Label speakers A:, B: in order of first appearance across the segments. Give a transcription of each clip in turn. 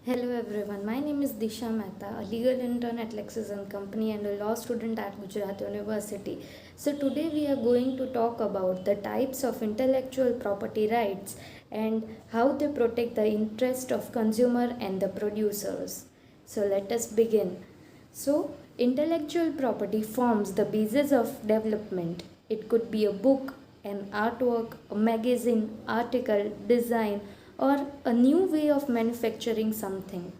A: Hello everyone, my name is Disha Mehta, a legal intern at Lexis & Company and a law student at Gujarat University. So today we are going to talk about the types of intellectual property rights and how they protect the interest of consumer and the producers. So let us begin. So intellectual property forms the basis of development. It could be a book, an artwork, a magazine, article, design, or a new way of manufacturing something.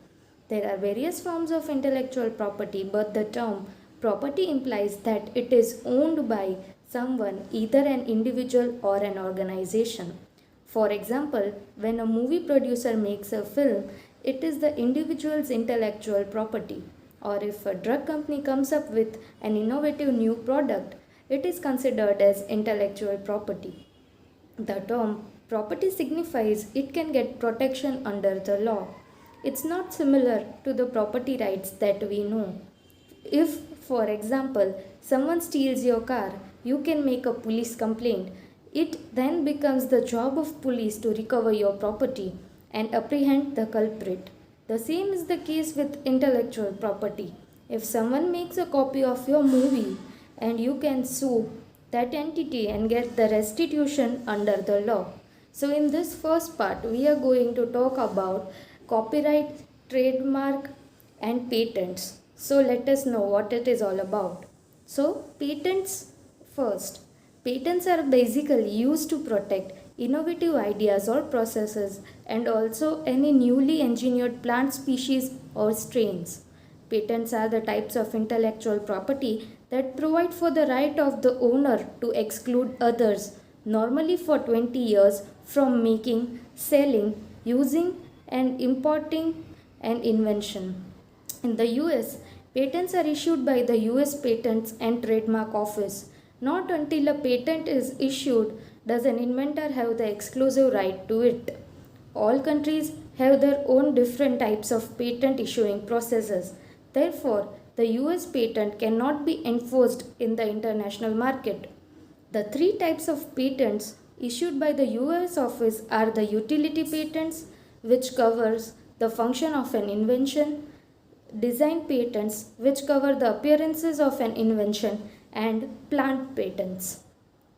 A: There are various forms of intellectual property, but the term property implies that it is owned by someone, either an individual or an organization. For example, when a movie producer makes a film, it is the individual's intellectual property. Or if a drug company comes up with an innovative new product, it is considered as intellectual property. The term property signifies it can get protection under the law. It's not similar to the property rights that we know. If, for example, someone steals your car, you can make a police complaint. It then becomes the job of police to recover your property and apprehend the culprit. The same is the case with intellectual property. If someone makes a copy of your movie and you can sue that entity and get the restitution under the law. So in this first part, we are going to talk about copyright, trademark and patents. So let us know what it is all about. So patents first. Patents are basically used to protect innovative ideas or processes and also any newly engineered plant species or strains. Patents are the types of intellectual property that provide for the right of the owner to exclude others, normally for 20 years, from making, selling, using, and importing an invention. In the US, patents are issued by the US Patents and Trademark Office. Not until a patent is issued does an inventor have the exclusive right to it. All countries have their own different types of patent issuing processes. Therefore, the US patent cannot be enforced in the international market. The three types of patents issued by the US office are the utility patents, which covers the function of an invention, design patents, which cover the appearances of an invention, and plant patents.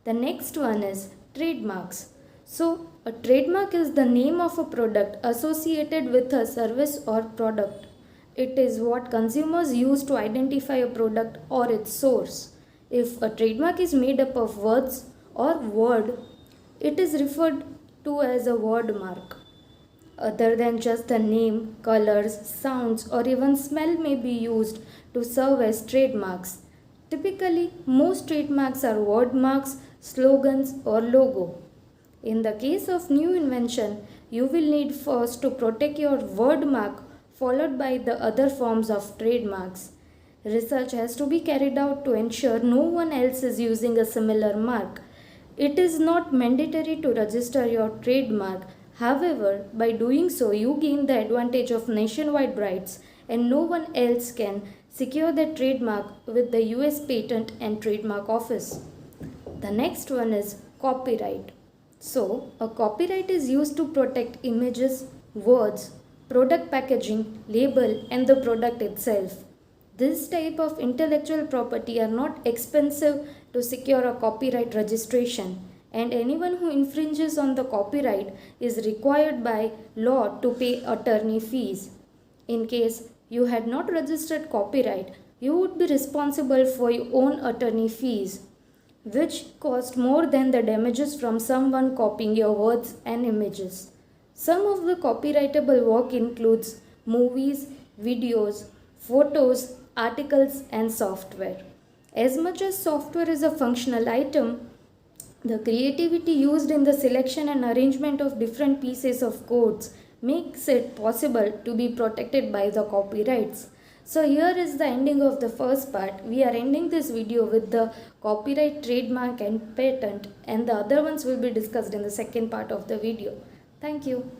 A: The next one is trademarks. So, a trademark is the name of a product associated with a service or product. It is what consumers use to identify a product or its source. If a trademark is made up of words or word, it is referred to as a word mark. Other than just the name, colors, sounds, or even smell may be used to serve as trademarks. Typically, most trademarks are word marks, slogans, or logo. In the case of new invention, you will need first to protect your word mark, followed by the other forms of trademarks. Research has to be carried out to ensure no one else is using a similar mark. It is not mandatory to register your trademark. However, by doing so, you gain the advantage of nationwide rights, and no one else can secure the trademark with the US Patent and Trademark Office. The next one is copyright. So, a copyright is used to protect images, words, product packaging, label, and the product itself. This type of intellectual property are not expensive to secure a copyright registration, and anyone who infringes on the copyright is required by law to pay attorney fees. In case you had not registered copyright, you would be responsible for your own attorney fees, which cost more than the damages from someone copying your words and images. Some of the copyrightable work includes movies, videos, photos, articles, and software. As much as software is a functional item, the creativity used in the selection and arrangement of different pieces of codes makes it possible to be protected by the copyrights. So here is the ending of the first part. We are ending this video with the copyright, trademark and patent, and the other ones will be discussed in the second part of the video. Thank you.